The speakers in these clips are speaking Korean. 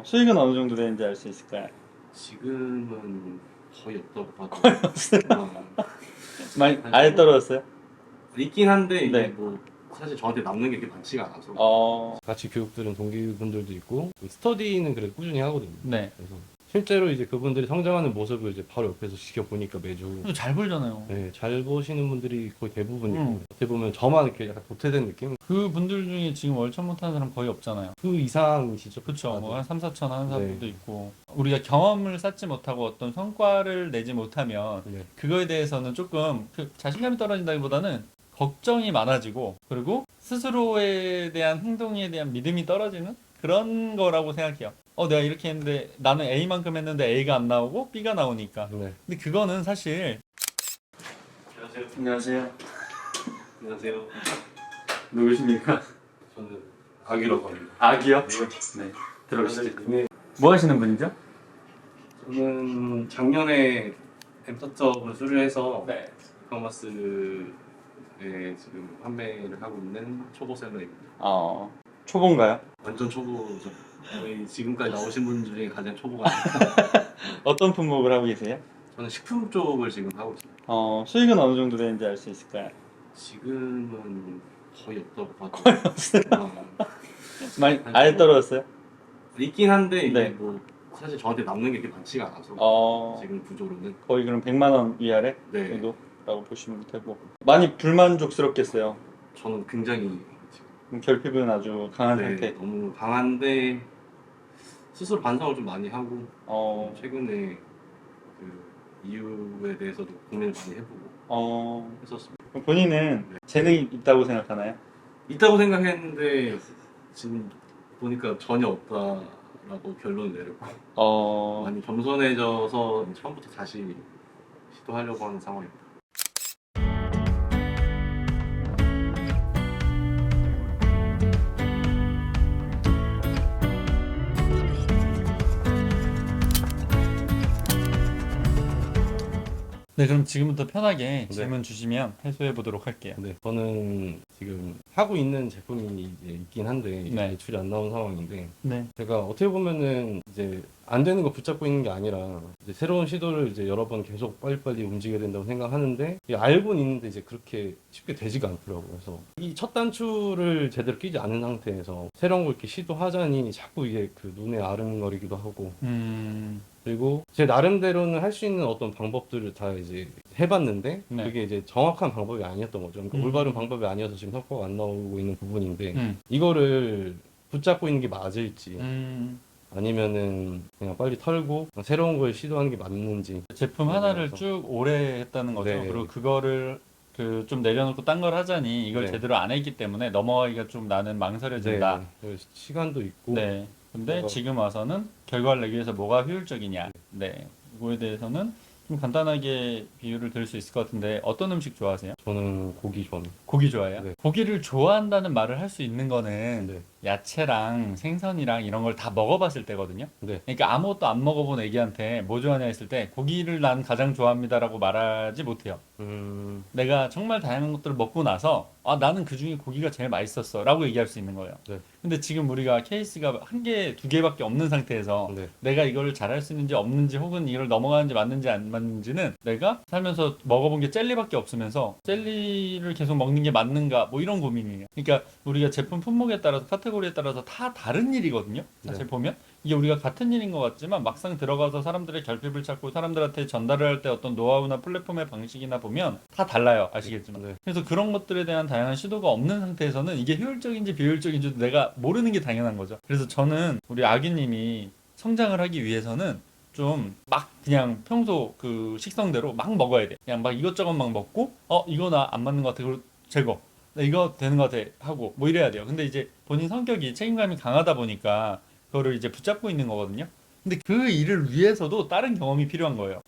수익은 어느 정도 되는지 알 수 있을까요? 지금은 거의 없다고 봐도 거의 없어요. 많이 아예 떨어졌어요? 있긴 한데 이게 네. 뭐 사실 저한테 남는 게 그렇게 많지가 않아서 같이 교육 들은 동기분들도 있고 스터디는 그래도 꾸준히 하거든요. 네. 그래서 실제로 이제 그분들이 성장하는 모습을 이제 바로 옆에서 지켜보니까 매주 잘 벌잖아요. 네, 잘 보시는 분들이 거의 대부분이고 어떻게 보면 저만 이렇게 약간 도태된 느낌? 그 분들 중에 지금 월천 못하는 사람 거의 없잖아요. 그 이상이시죠? 그렇죠. 다들. 뭐 한 3, 4천 하는 네. 사람들도 있고 우리가 경험을 쌓지 못하고 어떤 성과를 내지 못하면 네. 그거에 대해서는 조금 자신감이 떨어진다기보다는 걱정이 많아지고 그리고 스스로에 대한 행동에 대한 믿음이 떨어지는 그런 거라고 생각해요. 내가 이렇게 했는데 나는 A만큼 했는데 A가 안 나오고 B가 나오니까. 네. 근데 그거는 사실 안녕하세요. 안녕하세요. 안녕하세요. 누구십니까? 저는 아기라고 합니다. 아기요? 네. 들어오시죠. 네. 뭐 하시는 분이죠? 저는 작년에 엠터점을 수료해서 네. 이커머스에 지금 판매를 하고 있는 초보 셀러입니다. 초보인가요? 완전 초보죠. 저희 지금까지 나오신 분 중에 가장 초보가 어떤 품목을 하고 계세요? 저는 식품 쪽을 지금 하고 있습니다. 수익은 어느 정도 되는지 알 수 있을까요? 지금은 거의 없다고 봐도 많이 아예 떨어졌어요? 있긴 한데 이게 네. 뭐 사실 저한테 남는 게 그렇게 많지가 않아서 지금 구조로는 거의 그럼 100만 원 위아래 네. 정도라고 보시면 되고 많이 불만족스럽겠어요. 저는 굉장히 그럼 결핍은 아주 강한 상태. 너무 강한데 스스로 반성을 좀 많이 하고 최근에 그 이유에 대해서도 고민을 많이 해보고 했었습니다. 그럼 본인은 재능이 있다고 생각하나요? 있다고 생각했는데 지금 보니까 전혀 없다라고 결론을 내렸고 많이 겸손해져서 처음부터 다시 시도하려고 하는 상황입니다. 네, 그럼 지금부터 편하게 질문 주시면 해소해 보도록 할게요. 네, 저는 지금 하고 있는 제품이 이제 있긴 한데 네. 매출이 안 나온 상황인데 네. 제가 어떻게 보면은 이제 안 되는 거 붙잡고 있는 게 아니라 이제 새로운 시도를 이제 여러 번 계속 빨리빨리 움직여야 된다고 생각하는데 알고는 있는데 이제 그렇게 쉽게 되지가 않더라고요. 그래서 이 첫 단추를 제대로 끼지 않은 상태에서 새로운 걸 이렇게 시도하자니 자꾸 이게 그 눈에 아른거리기도 하고 그리고 제 나름대로는 할 수 있는 어떤 방법들을 다 이제 해봤는데 네. 그게 이제 정확한 방법이 아니었던 거죠. 그러니까 올바른 방법이 아니어서 지금 성과가 안 나오고 있는 부분인데 이거를 붙잡고 있는 게 맞을지 아니면은 그냥 빨리 털고 새로운 걸 시도하는 게 맞는지. 제품 하나를 쭉 오래 했다는 거죠. 네. 그리고 그거를 좀 내려놓고 딴 걸 하자니 이걸 네. 제대로 안 했기 때문에 넘어가기가 좀 나는 망설여진다. 네. 시간도 있고 네. 근데 뭐가- 지금 와서는 결과를 내기 위해서 뭐가 효율적이냐. 네. 이거에 대해서는 좀 간단하게 비유를 드릴 수 있을 것 같은데 어떤 음식 좋아하세요? 저는 고기 좋아합니다. 고기 좋아해요? 네. 고기를 좋아한다는 말을 할 수 있는 거는 네. 야채랑 생선이랑 이런 걸 다 먹어봤을 때거든요. 네. 그러니까 아무것도 안 먹어본 애기한테 뭐 좋아하냐 했을 때 고기를 난 가장 좋아합니다라고 말하지 못해요. 내가 정말 다양한 것들을 먹고 나서 나는 그 중에 고기가 제일 맛있었어 라고 얘기할 수 있는 거예요. 네. 근데 지금 우리가 케이스가 한 개, 두 개밖에 없는 상태에서 네. 내가 이거를 잘할 수 있는지 없는지 혹은 이걸 넘어가는지 맞는지 안 맞는지는 내가 살면서 먹어본 게 젤리밖에 없으면서 젤리를 계속 먹는 게 맞는가 뭐 이런 고민이에요. 그러니까 우리가 제품 품목에 따라서 카테고리에 따라서 다 다른 일이거든요. 사실 네. 보면 이게 우리가 같은 일인 것 같지만 막상 들어가서 사람들의 결핍을 찾고 사람들한테 전달을 할 때 어떤 노하우나 플랫폼의 방식이나 보면 다 달라요. 아시겠지만. 네. 그래서 그런 것들에 대한 다양한 시도가 없는 상태에서는 이게 효율적인지 비효율적인지도 내가 모르는 게 당연한 거죠. 그래서 저는 우리 아기님이 성장을 하기 위해서는 좀 막 그냥 평소 그 식성대로 막 먹어야 돼. 그냥 막 이것저것 막 먹고 이거 나 안 맞는 것 같아. 그리고 제거. 나 이거 되는 것 같아 하고 뭐 이래야 돼요. 근데 이제 본인 성격이 책임감이 강하다 보니까 그거를 이제 붙잡고 있는 거거든요. 근데 그 일을 위해서도 다른 경험이 필요한 거예요.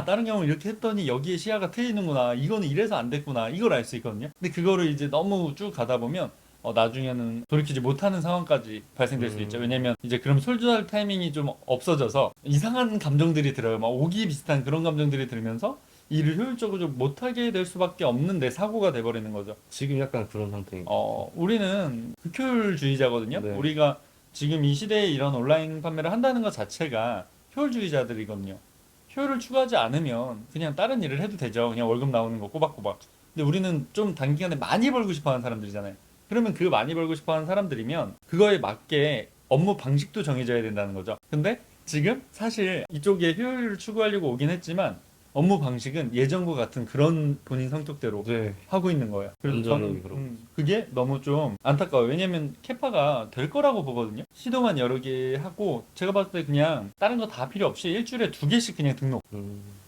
다른 경험을 이렇게 했더니 여기에 시야가 트이는구나. 이거는 이래서 안 됐구나. 이걸 알 수 있거든요. 근데 그거를 이제 너무 쭉 가다 보면 나중에는 돌이키지 못하는 상황까지 발생될 수 있죠. 왜냐면 이제 그럼 솔직할 타이밍이 좀 없어져서 이상한 감정들이 들어요. 막 오기 비슷한 그런 감정들이 들면서 일을 효율적으로 좀 못하게 될 수밖에 없는 내 사고가 돼버리는 거죠. 지금 약간 그런 상태인 우리는 극효율주의자거든요. 네. 우리가 지금 이 시대에 이런 온라인 판매를 한다는 것 자체가 효율주의자들이거든요. 효율을 추구하지 않으면 그냥 다른 일을 해도 되죠. 그냥 월급 나오는 거 꼬박꼬박. 근데 우리는 좀 단기간에 많이 벌고 싶어 하는 사람들이잖아요. 그러면 그 많이 벌고 싶어 하는 사람들이면 그거에 맞게 업무 방식도 정해져야 된다는 거죠. 근데 지금 사실 이쪽에 효율을 추구하려고 오긴 했지만 업무 방식은 예전과 같은 그런 본인 성격대로 네. 하고 있는 거예요. 그래서 완전히 저는 그렇고. 그게 너무 좀 안타까워요. 왜냐면 캐파가 될 거라고 보거든요. 시도만 여러 개 하고 제가 봤을 때 그냥 다른 거 다 필요 없이 일주일에 2개씩 그냥 등록.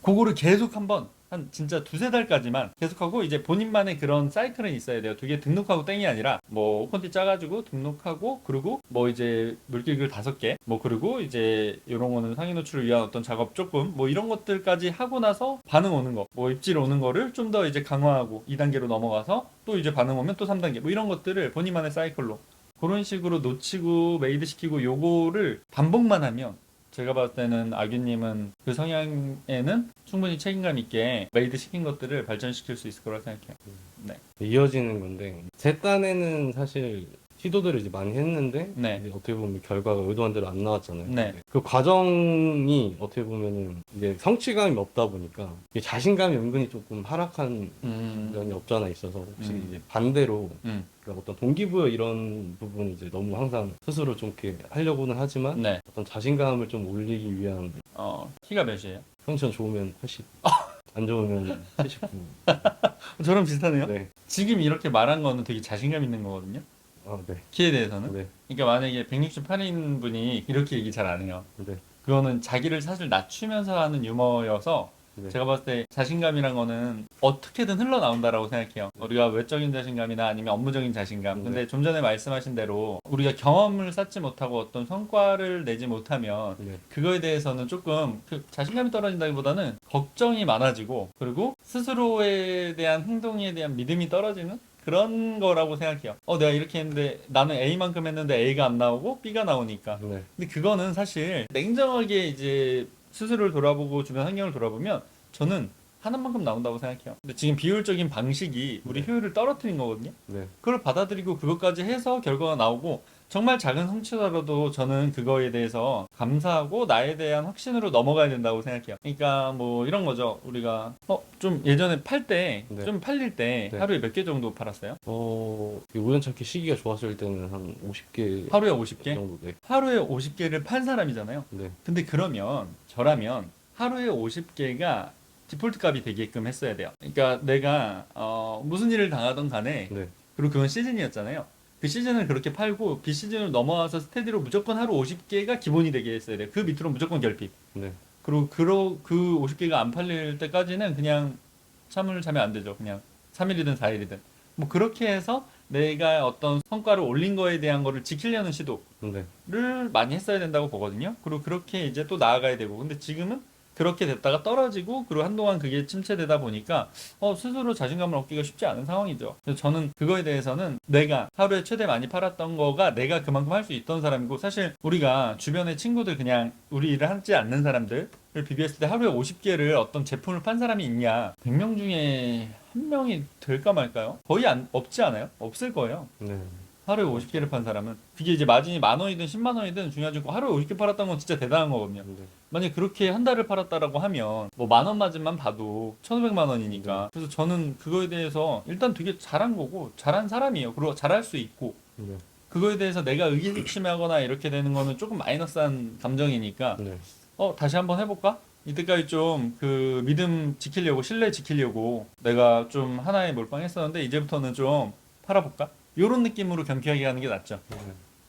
그거를 계속 한번 한 진짜 2~3달까지만 계속하고 이제 본인만의 그런 사이클은 있어야 돼요. 2개 등록하고 땡이 아니라 뭐 오픈티 짜가지고 등록하고 그리고 뭐 이제 물길글 5개 뭐 그리고 이제 이런 거는 상위 노출을 위한 어떤 작업 조금 뭐 이런 것들까지 하고 나서 반응 오는 거 뭐 입질 오는 거를 좀 더 이제 강화하고 2단계로 넘어가서 또 이제 반응 오면 또 3단계 뭐 이런 것들을 본인만의 사이클로 그런 식으로 놓치고 메이드 시키고 요거를 반복만 하면 제가 봤을 때는 아규님은 그 성향에는 충분히 책임감 있게 메이드 시킨 것들을 발전시킬 수 있을 거라고 생각해요. 네. 이어지는 건데 제 딴에는 사실 시도들을 이제 많이 했는데 네. 이제 어떻게 보면 결과가 의도한 대로 안 나왔잖아요. 네. 그 과정이 어떻게 보면은 이제 성취감이 없다 보니까 이게 자신감이 은근히 조금 하락한 면이 없잖아 있어서 혹시 이제 반대로 그러니까 어떤 동기부여 이런 부분이 이제 너무 항상 스스로 좀 이렇게 하려고는 하지만 네. 어떤 자신감을 좀 올리기 위한 키가 몇이에요? 컨디션 좋으면 80, 안 좋으면 79. 저랑 비슷하네요. 네. 지금 이렇게 말한 거는 되게 자신감 있는 거거든요. 네. 키에 대해서는. 네. 그러니까 만약에 168인 분이 이렇게 얘기 잘 안 해요. 네. 그거는 자기를 사실 낮추면서 하는 유머여서 네. 제가 봤을 때 자신감이란 거는 어떻게든 흘러나온다라고 생각해요. 우리가 외적인 자신감이나 아니면 업무적인 자신감. 근데 좀 전에 말씀하신 대로 우리가 경험을 쌓지 못하고 어떤 성과를 내지 못하면 네. 그거에 대해서는 조금 그 자신감이 떨어진다기보다는 걱정이 많아지고 그리고 스스로에 대한 행동에 대한 믿음이 떨어지는 그런 거라고 생각해요. 내가 이렇게 했는데 나는 A만큼 했는데 A가 안 나오고 B가 나오니까. 네. 근데 그거는 사실 냉정하게 이제 스스로를 돌아보고 주변 환경을 돌아보면 저는 하는 만큼 나온다고 생각해요. 근데 지금 비효율적인 방식이 우리 효율을 떨어뜨린 거거든요. 네. 그걸 받아들이고 그것까지 해서 결과가 나오고 정말 작은 성취더라도 저는 그거에 대해서 감사하고 나에 대한 확신으로 넘어가야 된다고 생각해요. 그러니까 뭐 이런 거죠. 우리가 좀 예전에 팔 때 네. 좀 팔릴 때 네. 하루에 몇 개 정도 팔았어요? 우연찮게 시기가 좋았을 때는 한 50개 하루에 50개? 정도. 네. 하루에 50개를 판 사람이잖아요. 네. 근데 그러면 저라면 하루에 50개가 디폴트 값이 되게끔 했어야 돼요. 그러니까 내가 무슨 일을 당하던 간에 네. 그리고 그건 시즌이었잖아요. 그 시즌을 그렇게 팔고 비시즌으로 넘어와서 스테디로 무조건 하루 50개가 기본이 되게 했어야 돼요. 그 밑으로 무조건 결핍. 네. 그리고 그 50개가 안 팔릴 때까지는 그냥 잠을 자면 안 되죠. 그냥 3일이든 4일이든. 뭐 그렇게 해서 내가 어떤 성과를 올린 거에 대한 거를 지키려는 시도를 네. 많이 했어야 된다고 보거든요. 그리고 그렇게 이제 또 나아가야 되고. 근데 지금은 그렇게 됐다가 떨어지고 그리고 한동안 그게 침체되다 보니까 스스로 자신감을 얻기가 쉽지 않은 상황이죠. 그래서 저는 그거에 대해서는 내가 하루에 최대 많이 팔았던 거가 내가 그만큼 할 수 있던 사람이고 사실 우리가 주변의 친구들 그냥 우리 일을 하지 않는 사람들을 비교했을 때 하루에 50개를 어떤 제품을 판 사람이 있냐 100명 중에 한 명이 될까 말까요? 거의 없지 않아요? 없을 거예요. 네. 하루에 50개를 판 사람은 그게 이제 마진이 10,000원이든 10,000원이든 중요하지 않고 하루에 50개 팔았던 건 진짜 대단한 거거든요. 네. 만약에 그렇게 한 달을 팔았다라고 하면 뭐 10,000원 마진만 봐도 1,500만 원이니까 그래서 저는 그거에 대해서 일단 되게 잘한 거고 잘한 사람이에요. 그리고 잘할 수 있고 네. 그거에 대해서 내가 의기소침하거나 이렇게 되는 거는 조금 마이너스한 감정이니까 네. 다시 한번 해볼까? 이때까지 좀 그 믿음 지키려고 신뢰 지키려고 내가 좀 하나에 몰빵했었는데 이제부터는 좀 팔아볼까? 이런 느낌으로 경쾌하게 가는 게 낫죠. 네.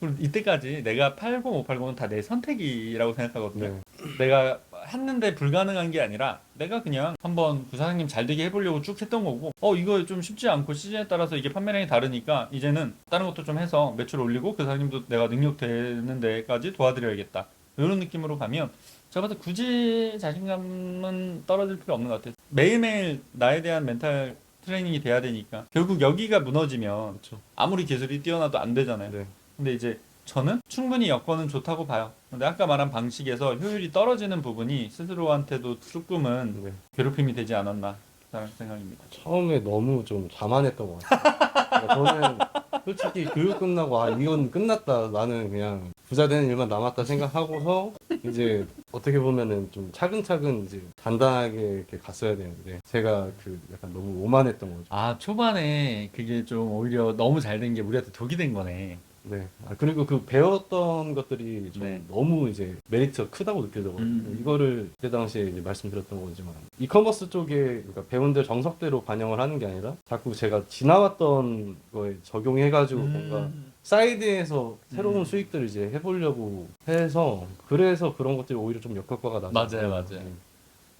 그리고 이때까지 내가 팔고 못 팔고는 다 내 선택이라고 생각하거든요. 네. 내가 했는데 불가능한 게 아니라 내가 그냥 한번 그 사장님 잘 되게 해보려고 쭉 했던 거고 이거 좀 쉽지 않고 시즌에 따라서 이게 판매량이 다르니까 이제는 다른 것도 좀 해서 매출 올리고 그 사장님도 내가 능력 되는 데까지 도와드려야겠다. 이런 느낌으로 가면 제가 봤을 때 굳이 자신감은 떨어질 필요 없는 것 같아요. 매일매일 나에 대한 멘탈 트레이닝이 돼야 되니까 결국 여기가 무너지면 그렇죠. 아무리 기술이 뛰어나도 안 되잖아요. 네. 근데 이제 저는 충분히 여건은 좋다고 봐요. 근데 아까 말한 방식에서 효율이 떨어지는 부분이 스스로한테도 조금은 네. 괴롭힘이 되지 않았나 라는 생각입니다. 처음에 너무 좀 자만했던 것 같아요. 그러니까 저는 솔직히 교육 끝나고 이건 끝났다. 나는 그냥 부자 되는 일만 남았다 생각하고서 이제 어떻게 보면은 좀 차근차근 이제 단단하게 이렇게 갔어야 되는데 제가 그 약간 너무 오만했던 거죠. 아, 초반에 그게 좀 오히려 너무 잘 된 게 우리한테 독이 된 거네. 네. 그리고 그 배웠던 것들이 좀 네. 너무 이제 메리트가 크다고 느껴져가지고 이거를 그때 당시에 이제 말씀드렸던 거지만 이커머스 쪽에 그러니까 배운 대 정석대로 반영을 하는 게 아니라 자꾸 제가 지나왔던 거에 적용해가지고 뭔가 사이드에서 새로운 수익들을 이제 해보려고 해서 그래서 그런 것들이 오히려 좀 역효과가 나죠. 맞아요, 맞아요.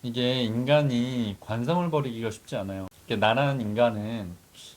이게 인간이 관성을 버리기가 쉽지 않아요. 이게 나라는 인간은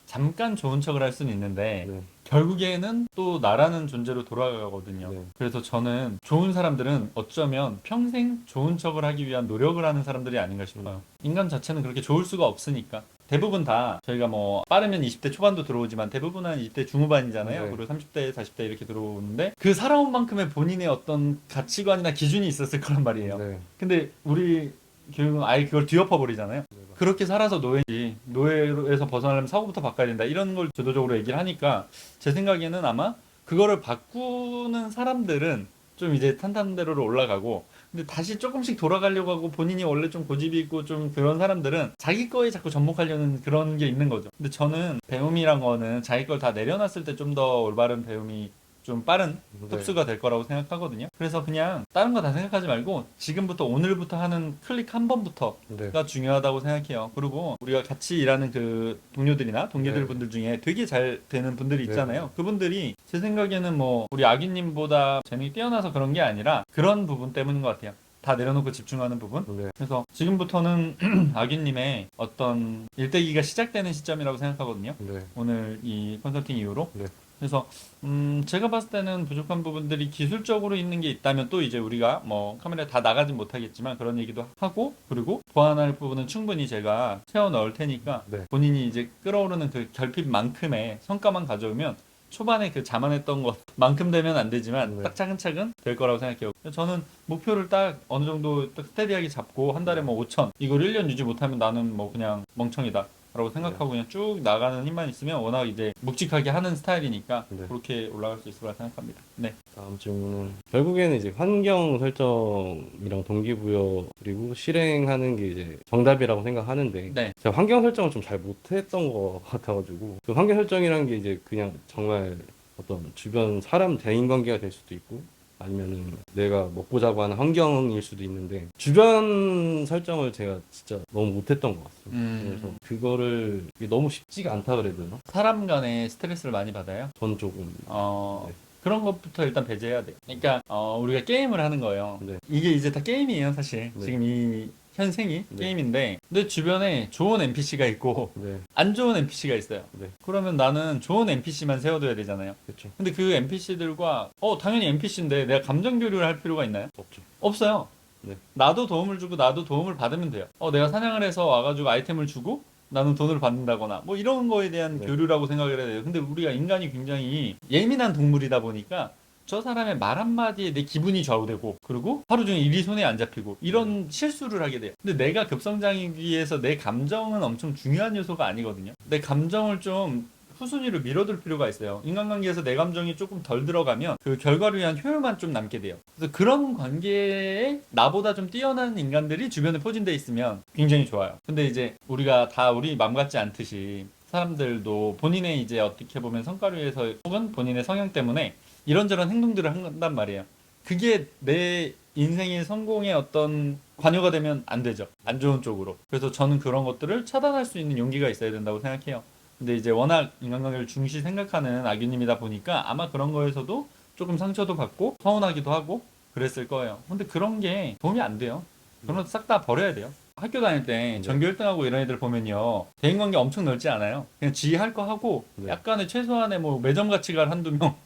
잠깐 좋은 척을 할 수는 있는데 네. 결국에는 또 나라는 존재로 돌아가거든요. 네. 그래서 저는 좋은 사람들은 어쩌면 평생 좋은 척을 하기 위한 노력을 하는 사람들이 아닌가 싶어요. 인간 자체는 그렇게 좋을 수가 없으니까. 대부분 다 저희가 뭐 빠르면 20대 초반도 들어오지만 대부분은 20대 중후반이잖아요. 네. 그리고 30대, 40대 이렇게 들어오는데 그 살아온 만큼의 본인의 어떤 가치관이나 기준이 있었을 거란 말이에요. 네. 근데 우리 교육은 아예 그걸 뒤엎어 버리잖아요. 그렇게 살아서 노예지. 노예에서 벗어나려면 사고부터 바꿔야 된다. 이런 걸 주도적으로 얘기를 하니까 제 생각에는 아마 그거를 바꾸는 사람들은 좀 이제 탄탄대로로 올라가고 근데 다시 조금씩 돌아가려고 하고 본인이 원래 좀 고집이 있고 좀 그런 사람들은 자기 거에 자꾸 접목하려는 그런 게 있는 거죠. 근데 저는 배움이란 거는 자기 걸 다 내려놨을 때 좀 더 올바른 배움이 좀 빠른 흡수가 될 거라고 생각하거든요. 그래서 그냥 다른 거 다 생각하지 말고 지금부터 오늘부터 하는 클릭 한 번부터가 네. 중요하다고 생각해요. 그리고 우리가 같이 일하는 그 동료들이나 동기들 네. 분들 중에 되게 잘 되는 분들이 있잖아요. 그분들이 제 생각에는 뭐 우리 아기님보다 재능이 뛰어나서 그런 게 아니라 그런 부분 때문인 것 같아요. 다 내려놓고 집중하는 부분. 네. 그래서 지금부터는 아기님의 어떤 일대기가 시작되는 시점이라고 생각하거든요. 네. 오늘 이 컨설팅 이후로. 네. 그래서 제가 봤을 때는 부족한 부분들이 기술적으로 있는 게 있다면 또 이제 우리가 뭐 카메라에 다 나가진 못하겠지만 그런 얘기도 하고 그리고 보완할 부분은 충분히 제가 채워 넣을 테니까 네. 본인이 이제 끌어오르는 그 결핍만큼의 성과만 가져오면 초반에 그 자만했던 것만큼 되면 안 되지만 네. 딱 차근차근 될 거라고 생각해요. 저는 목표를 딱 어느 정도 딱 스테디하게 잡고 한 달에 뭐 5천 이걸 1년 유지 못하면 나는 뭐 그냥 멍청이다 라고 생각하고 그냥 쭉 나가는 힘만 있으면 워낙 이제 묵직하게 하는 스타일이니까 네. 그렇게 올라갈 수 있을 거라 생각합니다. 네. 다음 질문은 결국에는 이제 환경 설정이랑 동기부여 그리고 실행하는 게 이제 정답이라고 생각하는데 네. 제가 환경 설정을 좀 잘 못했던 것 같아가지고 그 환경 설정이라는 게 이제 그냥 정말 어떤 주변 사람 대인 관계가 될 수도 있고 아니면은 내가 먹고 자고 하는 환경일 수도 있는데 주변 설정을 제가 진짜 너무 못했던 것 같습니다. 그래서 그거를 이게 너무 쉽지가 않다 그래야 되나? 사람 간에 스트레스를 많이 받아요. 전 조금 네. 그런 것부터 일단 배제해야 돼요. 그러니까 우리가 게임을 하는 거예요. 네. 이게 이제 다 게임이에요, 사실. 네. 지금 이 현생이 네. 게임인데 근데 주변에 좋은 NPC가 있고 네, 안 좋은 NPC가 있어요. 네, 그러면 나는 좋은 NPC만 세워둬야 되잖아요. 그렇죠. 근데 그 NPC들과 당연히 NPC인데 내가 감정 교류를 할 필요가 있나요? 없죠. 없어요. 네. 나도 도움을 주고 나도 도움을 받으면 돼요. 내가 사냥을 해서 와가지고 아이템을 주고 나는 돈을 받는다거나 뭐 이런 거에 대한 네. 교류라고 생각을 해야 돼요. 근데 우리가 인간이 굉장히 예민한 동물이다 보니까 저 사람의 말 한마디에 내 기분이 좌우되고 그리고 하루 종일 일이 손에 안 잡히고 이런 실수를 하게 돼요. 근데 내가 급성장하기 위해서 내 감정은 엄청 중요한 요소가 아니거든요. 내 감정을 좀 후순위로 밀어둘 필요가 있어요. 인간관계에서 내 감정이 조금 덜 들어가면 그 결과를 위한 효율만 좀 남게 돼요. 그래서 그런 관계에 나보다 좀 뛰어난 인간들이 주변에 포진돼 있으면 굉장히 좋아요. 근데 이제 우리가 다 우리 맘 같지 않듯이 사람들도 본인의 이제 어떻게 보면 성과를 위해서 혹은 본인의 성향 때문에 이런저런 행동들을 한단 말이에요. 그게 내 인생의 성공에 어떤 관여가 되면 안 되죠. 안 좋은 쪽으로. 그래서 저는 그런 것들을 차단할 수 있는 용기가 있어야 된다고 생각해요. 근데 이제 워낙 인간관계를 중시 생각하는 아규님이다 보니까 아마 그런 거에서도 조금 상처도 받고 서운하기도 하고 그랬을 거예요. 근데 그런 게 도움이 안 돼요. 그런 것도 싹 다 버려야 돼요. 학교 다닐 때 전교 1등하고 이런 애들 보면요. 대인관계 엄청 넓지 않아요. 그냥 지 할 거 하고 네. 약간의 최소한의 뭐 매점 가치가 한두 명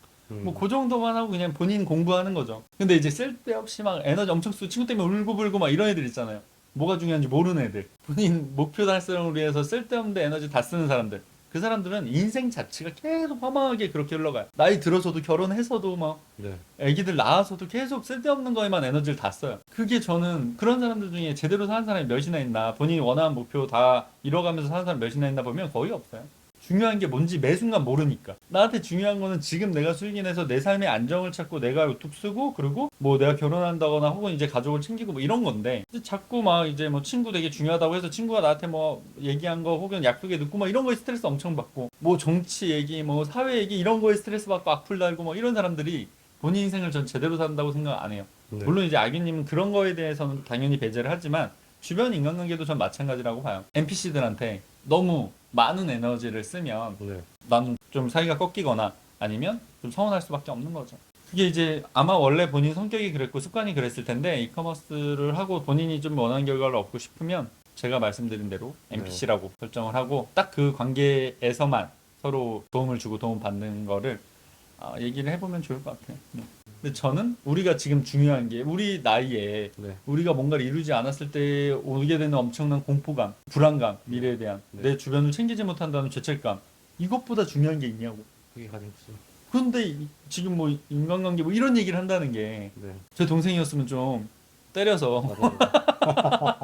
뭐 그 정도만 하고 그냥 본인 공부하는 거죠. 근데 이제 쓸데없이 막 에너지 엄청 쓰고 친구 때문에 울고불고 막 이런 애들 있잖아요. 뭐가 중요한지 모르는 애들. 본인 목표 달성을 위해서 쓸데없는 에너지 다 쓰는 사람들. 그 사람들은 인생 자체가 계속 허망하게 그렇게 흘러가요. 나이 들어서도 결혼해서도 막 네. 애기들 낳아서도 계속 쓸데없는 거에만 에너지를 다 써요. 그게 저는 그런 사람들 중에 제대로 사는 사람이 몇이나 있나 본인이 원하는 목표 다 이뤄가면서 사는 사람 몇이나 있나 보면 거의 없어요. 중요한 게 뭔지 매 순간 모르니까. 나한테 중요한 거는 지금 내가 수익이 내서 내 삶의 안정을 찾고 내가 유튜브 쓰고 그리고 뭐 내가 결혼한다거나 혹은 이제 가족을 챙기고 뭐 이런 건데 자꾸 막 이제 뭐 친구 되게 중요하다고 해서 친구가 나한테 뭐 얘기한 거 혹은 약속에 늦고 막 이런 거에 스트레스 엄청 받고 뭐 정치 얘기 뭐 사회 얘기 이런 거에 스트레스 받고 악플 달고 뭐 이런 사람들이 본인 인생을 전 제대로 산다고 생각 안 해요. 네. 물론 이제 아기님은 그런 거에 대해서는 당연히 배제를 하지만 주변 인간관계도 전 마찬가지라고 봐요. NPC들한테 너무 많은 에너지를 쓰면 네. 나는 좀 사이가 꺾이거나 아니면 좀 서운할 수밖에 없는 거죠. 그게 이제 아마 원래 본인 성격이 그랬고 습관이 그랬을 텐데 이커머스를 하고 본인이 좀 원하는 결과를 얻고 싶으면 제가 말씀드린 대로 NPC라고 설정을 하고 딱 그 관계에서만 서로 도움을 주고 도움 받는 거를 얘기를 해보면 좋을 것 같아요. 근데 저는 우리가 지금 중요한 게 우리 나이에 네. 우리가 뭔가를 이루지 않았을 때 오게 되는 엄청난 공포감, 불안감, 미래에 대한 내 주변을 챙기지 못한다는 죄책감 이것보다 중요한 게 있냐고. 그게 가장 크죠. 그런데 지금 뭐 인간관계 뭐 이런 얘기를 한다는 게 제 네. 동생이었으면 좀 때려서 맞아요.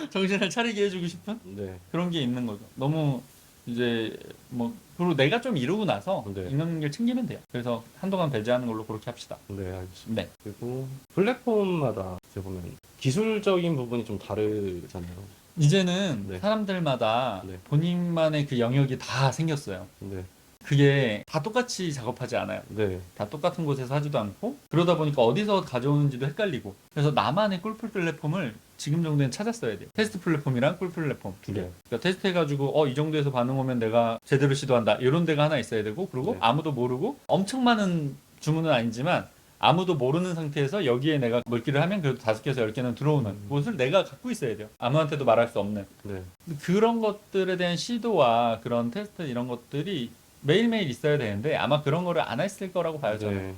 정신을 차리게 해주고 싶은 네. 그런 게 있는 거죠. 너무 이제 뭐 그리고 내가 좀 이루고 나서 네. 인간관계를 챙기면 돼요. 그래서 한동안 배제하는 걸로 그렇게 합시다. 네, 알겠습니다. 네. 그리고 플랫폼마다 이제 보면 기술적인 부분이 좀 다르잖아요. 이제는 네. 사람들마다 네. 본인만의 그 영역이 다 생겼어요. 네. 그게 다 똑같이 작업하지 않아요. 네. 다 똑같은 곳에서 하지도 않고 그러다 보니까 어디서 가져오는지도 헷갈리고 그래서 나만의 꿀 플랫폼을 지금 정도는 찾았어야 돼요. 테스트 플랫폼이랑 꿀 플랫폼 두 개. 네. 그러니까 테스트 해가지고 이 정도에서 반응 오면 내가 제대로 시도한다 이런 데가 하나 있어야 되고 그리고 네. 아무도 모르고 엄청 많은 주문은 아니지만 아무도 모르는 상태에서 여기에 내가 물기를 하면 그래도 5개에서 10개는 들어오는 곳을 내가 갖고 있어야 돼요. 아무한테도 말할 수 없는. 네. 그런 것들에 대한 시도와 그런 테스트 이런 것들이 매일매일 있어야 되는데 아마 그런 거를 안 했을 거라고 봐요 저는. 네.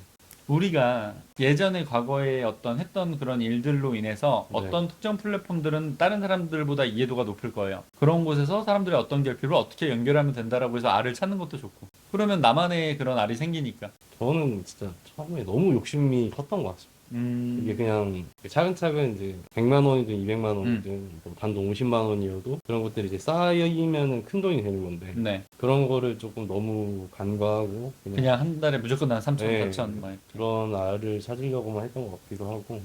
우리가 예전에 과거에 어떤 했던 그런 일들로 인해서 네. 어떤 특정 플랫폼들은 다른 사람들보다 이해도가 높을 거예요. 그런 곳에서 사람들의 어떤 결핍을 어떻게 연결하면 된다라고 해서 알을 찾는 것도 좋고 그러면 나만의 그런 알이 생기니까. 저는 진짜 처음에 너무 욕심이 컸던 것 같습니다. 이게 그냥 차근차근 이제 100만 원이든 200만 원이든 뭐 단돈 50만 원이어도 그런 것들이 이제 쌓이면은 큰 돈이 되는 건데 네. 그런 거를 조금 너무 간과하고 그냥 한 달에 무조건 한 3천, 네. 4천 막. 그런 알을 찾으려고만 했던 것 같기도 하고.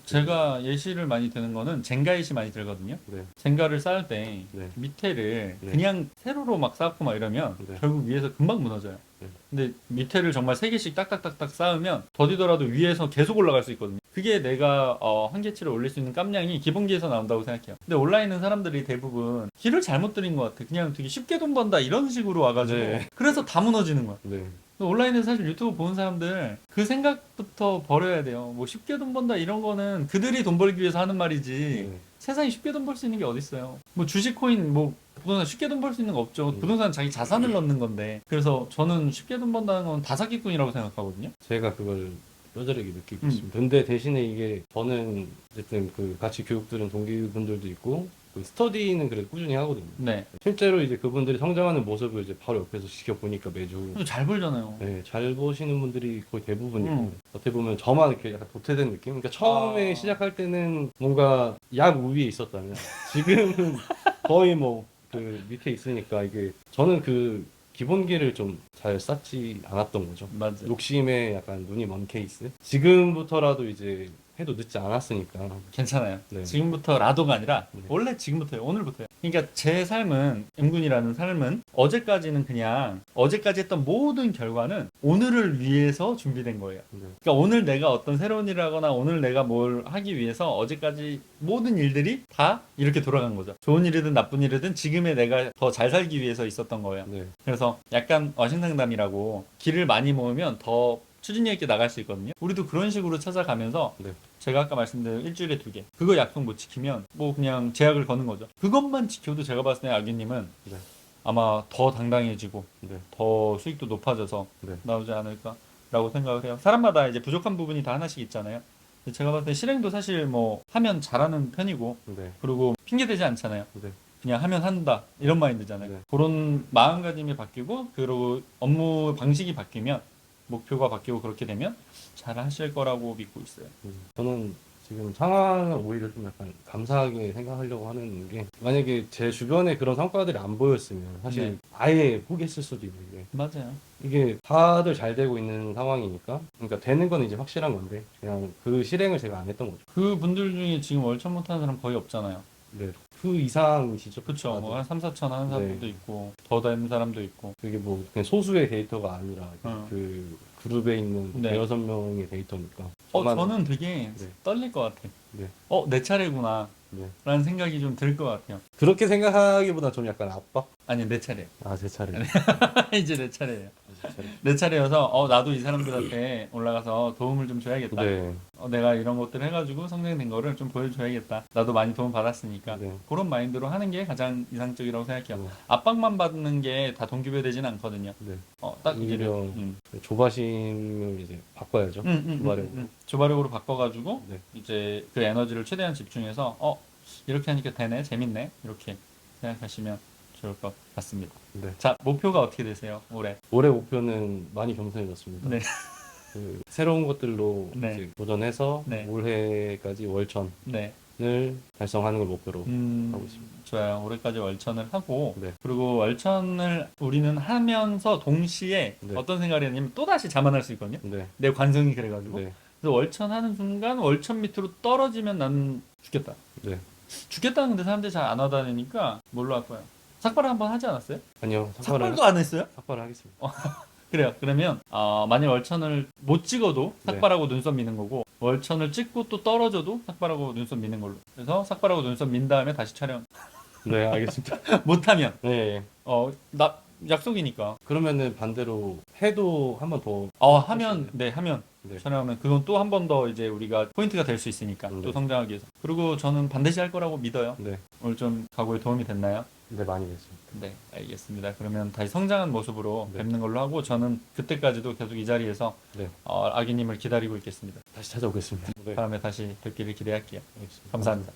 제가 예시를 많이 드는 거는 젠가 예시 많이 들거든요. 네. 젠가를 쌓을 때 네. 밑에를 네. 그냥 세로로 막 쌓고 막 이러면 네. 결국 위에서 금방 무너져요. 네. 근데 밑에를 정말 3개씩 딱딱딱딱 쌓으면 더디더라도 위에서 계속 올라갈 수 있거든요. 그게 내가 한계치를 올릴 수 있는 깜냥이 기본기에서 나온다고 생각해요. 근데 온라인은 사람들이 대부분 길을 잘못 들인 것 같아. 그냥 되게 쉽게 돈 번다 이런 식으로 와가지고 네. 그래서 다 무너지는 거야. 네. 온라인에서 사실 유튜브 보는 사람들 그 생각부터 버려야 돼요. 뭐 쉽게 돈 번다 이런 거는 그들이 돈 벌기 위해서 하는 말이지 네. 세상에 쉽게 돈 벌 수 있는 게 어딨어요. 뭐 주식 코인 뭐 부동산 쉽게 돈 벌 수 있는 거 없죠. 부동산 자기 자산을 넣는 건데. 그래서 저는 쉽게 돈 번다는 건 다사기꾼이라고 생각하거든요. 제가 그걸 뼈저리게 느끼고 있습니다. 근데 대신에 이게 저는 어쨌든 그 같이 교육 들은 동기분들도 있고 그 스터디는 그래도 꾸준히 하거든요. 네. 실제로 이제 그분들이 성장하는 모습을 이제 바로 옆에서 지켜보니까 매주 그리고 잘 벌잖아요. 네, 잘 보시는 분들이 거의 대부분이고 어떻게 보면 저만 이렇게 약간 도태된 느낌? 그러니까 처음에 시작할 때는 뭔가 약 우위에 있었다면 지금은 거의 뭐 그 밑에 있으니까 이게 저는 그 기본기를 좀 잘 쌓지 않았던 거죠. 맞아. 욕심에 약간 눈이 먼 케이스. 지금부터라도 이제 해도 늦지 않았으니까. 괜찮아요. 네. 지금부터라도가 아니라 네. 원래 지금부터예요. 오늘부터요. 그러니까 제 삶은 M군이라는 삶은 어제까지는 그냥 어제까지 했던 모든 결과는 오늘을 위해서 준비된 거예요. 네. 그러니까 오늘 내가 어떤 새로운 일을 하거나 오늘 내가 뭘 하기 위해서 어제까지 모든 일들이 다 이렇게 돌아간 거죠. 좋은 일이든 나쁜 일이든 지금의 내가 더 잘 살기 위해서 있었던 거예요. 네. 그래서 약간 어신상담이라고 길을 많이 모으면 더 추진력 있게 나갈 수 있거든요. 우리도 그런 식으로 찾아가면서 네. 제가 아까 말씀드린 일주일에 2개 그거 약속 못 지키면 뭐 그냥 제약을 거는 거죠. 그것만 지켜도 제가 봤을 때 아기님은 네. 아마 더 당당해지고 네. 더 수익도 높아져서 네. 나오지 않을까라고 생각을 해요. 사람마다 이제 부족한 부분이 다 하나씩 있잖아요. 근데 제가 봤을 때 실행도 사실 뭐 하면 잘하는 편이고 네. 그리고 핑계대지 않잖아요. 네. 그냥 하면 한다 이런 마인드잖아요. 네. 그런 마음가짐이 바뀌고 그리고 업무 방식이 바뀌면 목표가 바뀌고 그렇게 되면 잘 하실 거라고 믿고 있어요. 저는 지금 상황을 오히려 좀 약간 감사하게 생각하려고 하는 게 만약에 제 주변에 그런 성과들이 안 보였으면 사실 네. 아예 포기했을 수도 있는데 맞아요. 이게 다들 잘 되고 있는 상황이니까 그러니까 되는 건 이제 확실한 건데 그냥 그 실행을 제가 안 했던 거죠. 그 분들 중에 지금 월천 못하는 사람 거의 없잖아요. 네. 그 이상이시죠. 그쵸. 다들. 뭐 한 3, 4천 하는 네. 사람도 있고 더 되는 사람도 있고. 그게 뭐 그냥 소수의 데이터가 아니라 그 그룹에 있는 네. 대여섯 명의 데이터니까. 저는 되게 네. 떨릴 것 같아. 네. 내 차례구나. 네. 라는 생각이 좀 들 것 같아요. 그렇게 생각하기보다 좀 약간 압박? 아니, 내 차례. 아, 제 차례. 이제 내 차례예요. 제 차례. 내 차례여서 나도 이 사람들한테 올라가서 도움을 좀 줘야겠다. 네. 내가 이런 것들 해가지고 성장된 거를 좀 보여줘야겠다. 나도 많이 도움 받았으니까. 네. 그런 마인드로 하는 게 가장 이상적이라고 생각해요. 네. 압박만 받는 게 다 동기부여되지는 않거든요. 네. 딱 이게 오히려 조바심을 이제 바꿔야죠. 조바력으로. 조바력으로 바꿔가지고 네. 이제 그 에너지를 최대한 집중해서 이렇게 하니까 되네, 재밌네 이렇게 생각하시면 좋을 것 같습니다. 네. 자, 목표가 어떻게 되세요, 올해? 올해 목표는 많이 겸손해졌습니다. 네. 그 새로운 것들로 네. 이제 도전해서 네. 올해까지 월천을 네. 달성하는 걸 목표로 하고 있습니다. 좋아요. 올해까지 월천을 하고 네. 그리고 월천을 우리는 하면서 동시에 네. 어떤 생각을 했냐면 또다시 자만할 수 있거든요. 네. 내 관성이 그래가지고. 네. 그래서 월천 하는 순간 월천 밑으로 떨어지면 난 죽겠다. 네. 죽겠다는 근데 사람들이 잘 안 하다니까 뭘로 할 거야? 삭발을 한번 하지 않았어요? 아니요. 삭발도 안 했어요? 삭발을 하겠습니다. 그래요. 그러면 만약 월천을 못 찍어도 네. 삭발하고 눈썹 미는 거고 월천을 찍고 또 떨어져도 삭발하고 눈썹 미는 걸로. 그래서 삭발하고 눈썹 민 다음에 다시 촬영. 네, 알겠습니다. 못하면 네. 나 약속이니까. 그러면은 반대로 해도 한 번 더. 하면 네. 촬영하면 그건 또 한 번 더 이제 우리가 포인트가 될 수 있으니까 네. 또 성장하기 위해서. 그리고 저는 반드시 할 거라고 믿어요. 네. 오늘 좀 각오에 도움이 됐나요? 네, 많이 됐습니다. 네, 알겠습니다. 그러면 다시 성장한 모습으로 네. 뵙는 걸로 하고 저는 그때까지도 계속 이 자리에서 네. 아기님을 기다리고 있겠습니다. 다시 찾아오겠습니다. 네. 다음에 다시 뵙기를 기대할게요. 알겠습니다. 감사합니다.